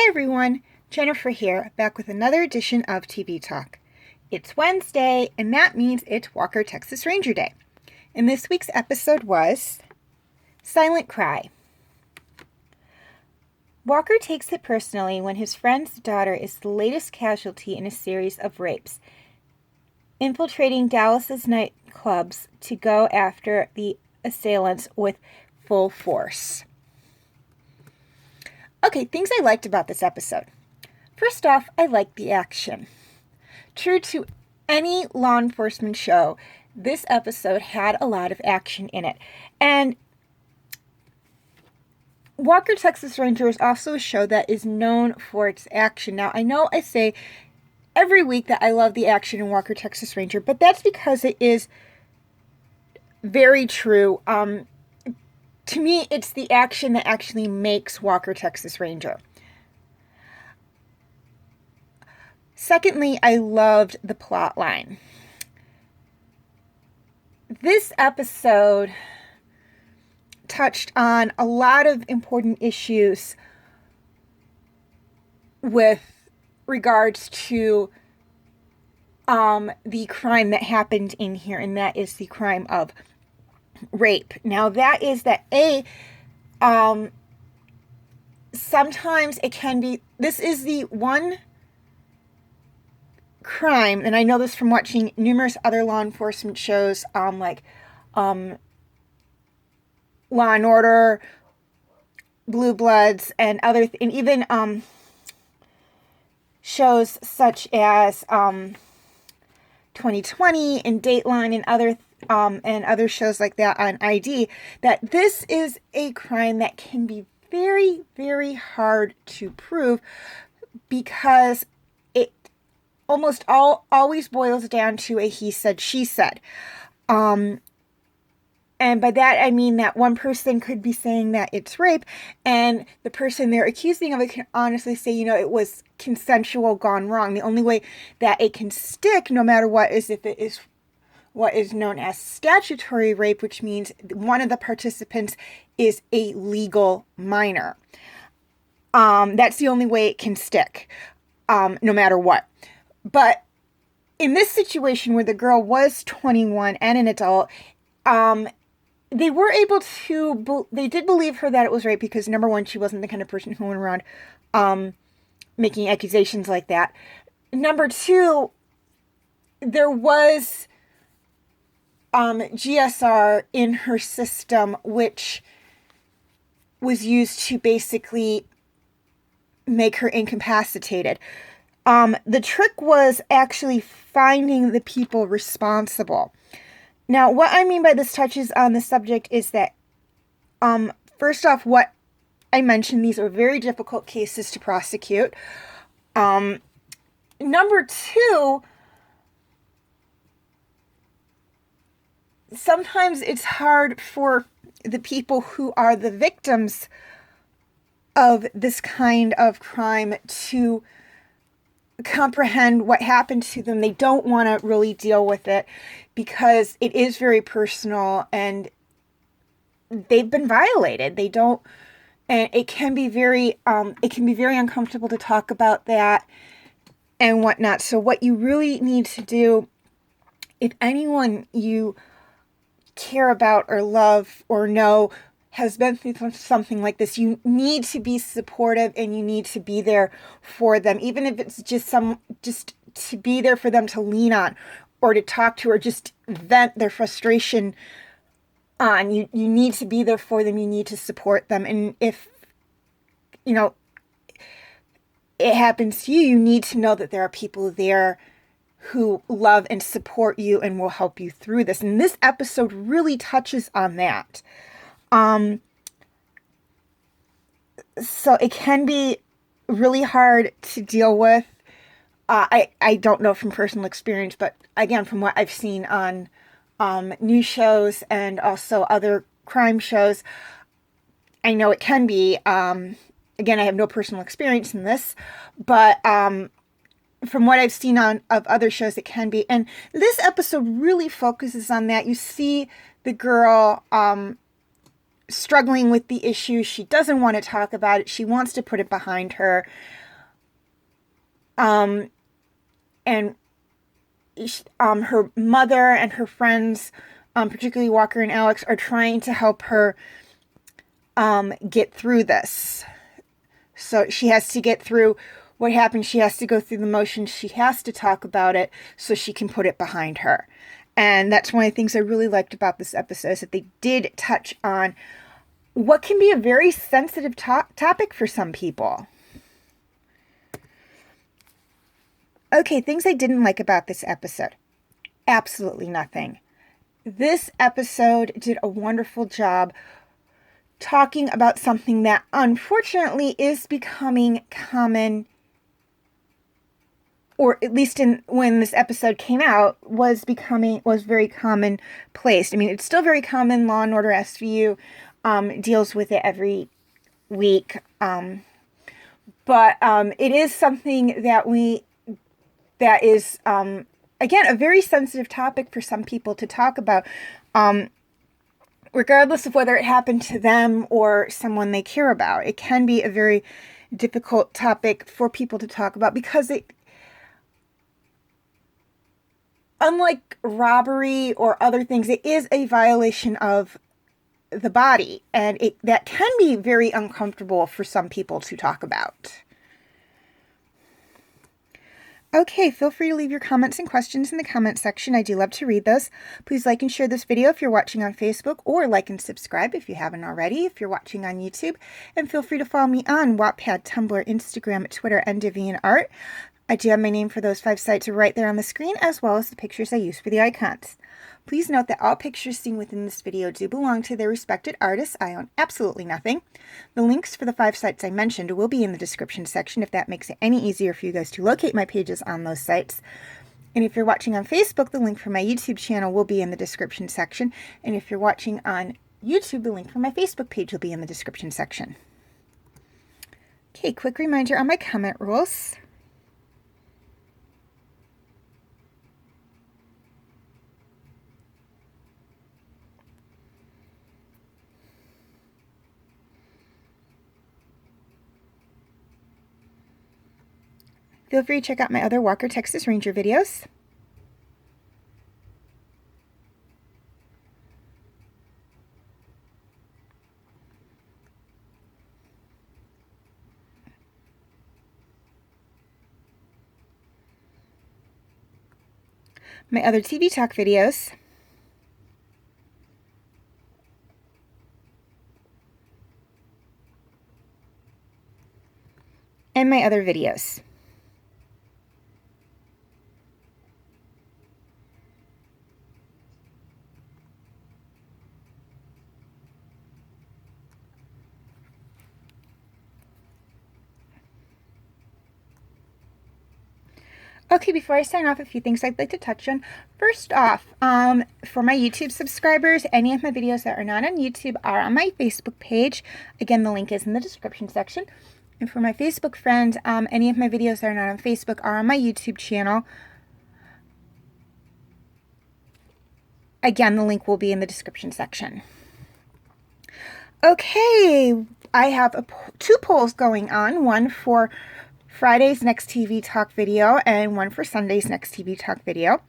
Hey everyone, Jennifer here, back with another edition of TV Talk. It's Wednesday, and that means it's Walker Texas Ranger Day. And this week's episode was Silent Cry. Walker takes it personally when his friend's daughter is the latest casualty in a series of rapes, infiltrating Dallas's nightclubs to go after the assailants with full force. Okay, things I liked about this episode. First off, I liked the action. True to any law enforcement show, this episode had a lot of action in it. And Walker Texas Ranger is also a show that is known for its action. Now, I know I say every week that I love the action in Walker Texas Ranger, but that's because it is very true. To me, it's the action that actually makes Walker Texas Ranger. Secondly, I loved the plot line. This episode touched on a lot of important issues with regards to the crime that happened in here, and that is the crime of rape. Now, that is that sometimes it can be, this is the one crime, and I know this from watching numerous other law enforcement shows, like Law and Order, Blue Bloods, and other, and even shows such as 2020 and Dateline and other shows like that on ID, that this is a crime that can be very, very hard to prove because it almost always boils down to a he said, she said. And by that, I mean that one person could be saying that it's rape, and the person they're accusing of it can honestly say, it was consensual gone wrong. The only way that it can stick, no matter what, is if it is what is known as statutory rape, which means one of the participants is a legal minor. That's the only way it can stick, no matter what. But in this situation where the girl was 21 and an adult, they were able to, they did believe her that it was rape because, number one, she wasn't the kind of person who went around making accusations like that. Number two, there was GSR in her system, which was used to basically make her incapacitated. The trick was actually finding the people responsible. Now, what I mean by this touches on the subject is that, first off, what I mentioned, these are very difficult cases to prosecute. Number two, sometimes it's hard for the people who are the victims of this kind of crime to comprehend what happened to them. They don't want to really deal with it because it is very personal and they've been violated. They don't, and it can be very uncomfortable to talk about that and whatnot. So what you really need to do, if anyone you care about or love or know has been through something like this, you need to be supportive and you need to be there for them, even if it's just to be there for them to lean on or to talk to or just vent their frustration on. You need to be there for them. You need to support them. And if it happens to you, you need to know that there are people there who love and support you and will help you through this. And this episode really touches on that. So it can be really hard to deal with. I don't know from personal experience, but again, from what I've seen on news shows and also other crime shows, I know it can be. Again, I have no personal experience in this, but from what I've seen of other shows, it can be. And this episode really focuses on that. You see the girl struggling with the issue. She doesn't want to talk about it. She wants to put it behind her. And her mother and her friends, particularly Walker and Alex, are trying to help her get through this. So she has to get through what happened. She has to go through the motions. She has to talk about it so she can put it behind her. And that's one of the things I really liked about this episode, is that they did touch on what can be a very sensitive topic for some people. Okay, things I didn't like about this episode. Absolutely nothing. This episode did a wonderful job talking about something that unfortunately is becoming common, or at least when this episode came out, was very commonplace. I mean, it's still very common. Law and Order SVU deals with it every week. But it is something that is, again, a very sensitive topic for some people to talk about, regardless of whether it happened to them or someone they care about. It can be a very difficult topic for people to talk about because unlike robbery or other things, it is a violation of the body, and that can be very uncomfortable for some people to talk about. Okay, feel free to leave your comments and questions in the comment section. I do love to read those. Please like and share this video if you're watching on Facebook, or like and subscribe if you haven't already if you're watching on YouTube. And feel free to follow me on Wattpad, Tumblr, Instagram, Twitter, and DeviantArt. I do have my name for those 5 sites right there on the screen, as well as the pictures I use for the icons. Please note that all pictures seen within this video do belong to their respected artists. I own absolutely nothing. The links for the 5 sites I mentioned will be in the description section if that makes it any easier for you guys to locate my pages on those sites. And if you're watching on Facebook, the link for my YouTube channel will be in the description section. And if you're watching on YouTube, the link for my Facebook page will be in the description section. Okay, quick reminder on my comment rules. Feel free to check out my other Walker, Texas Ranger videos. My other TV talk videos. And my other videos. Okay, before I sign off, a few things I'd like to touch on. First off, for my YouTube subscribers, any of my videos that are not on YouTube are on my Facebook page. Again, the link is in the description section. And for my Facebook friends, any of my videos that are not on Facebook are on my YouTube channel. Again, the link will be in the description section. Okay, I have 2 polls going on, one for Friday's next TV talk video and one for Sunday's next TV talk video.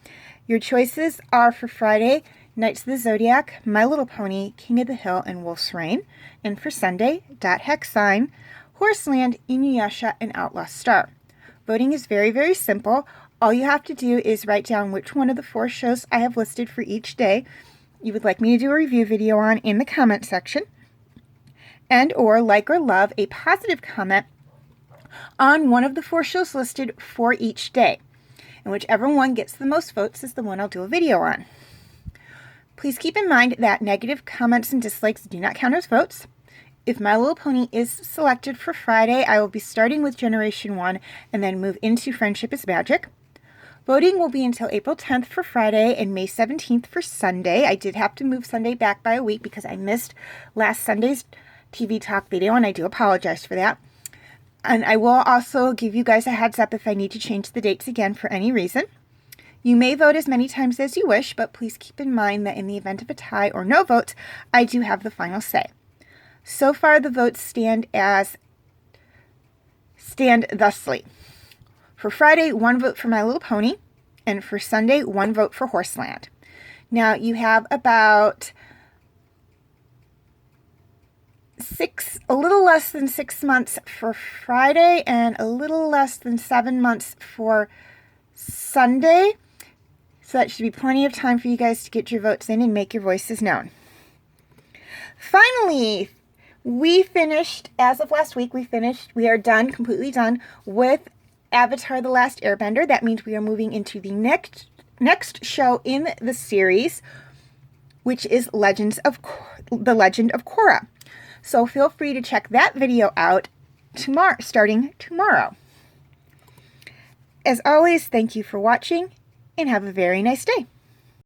Your choices are for Friday, Knights of the Zodiac, My Little Pony, King of the Hill, and Wolf's Rain. And for Sunday, Dot Hex Sign, Horseland, Inuyasha, and Outlaw Star. Voting is very, very simple. All you have to do is write down which one of the 4 shows I have listed for each day you would like me to do a review video on in the comment section, and or like or love a positive comment on one of the 4 shows listed for each day. And whichever one gets the most votes is the one I'll do a video on. Please keep in mind that negative comments and dislikes do not count as votes. If My Little Pony is selected for Friday, I will be starting with Generation 1 and then move into Friendship is Magic. Voting will be until April 10th for Friday and May 17th for Sunday. I did have to move Sunday back by a week because I missed last Sunday's TV talk video, and I do apologize for that. And I will also give you guys a heads up if I need to change the dates again for any reason. You may vote as many times as you wish, but please keep in mind that in the event of a tie or no votes, I do have the final say. So far, the votes stand thusly. For Friday, 1 vote for My Little Pony, and for Sunday, 1 vote for Horseland. Now, you have about a little less than 6 months for Friday and a little less than 7 months for Sunday. So that should be plenty of time for you guys to get your votes in and make your voices known. Finally, we finished, as of last week, we are done, completely done with Avatar: The Last Airbender. That means we are moving into the next show in the series, which is The Legend of Korra. So feel free to check that video out starting tomorrow. As always, thank you for watching and have a very nice day.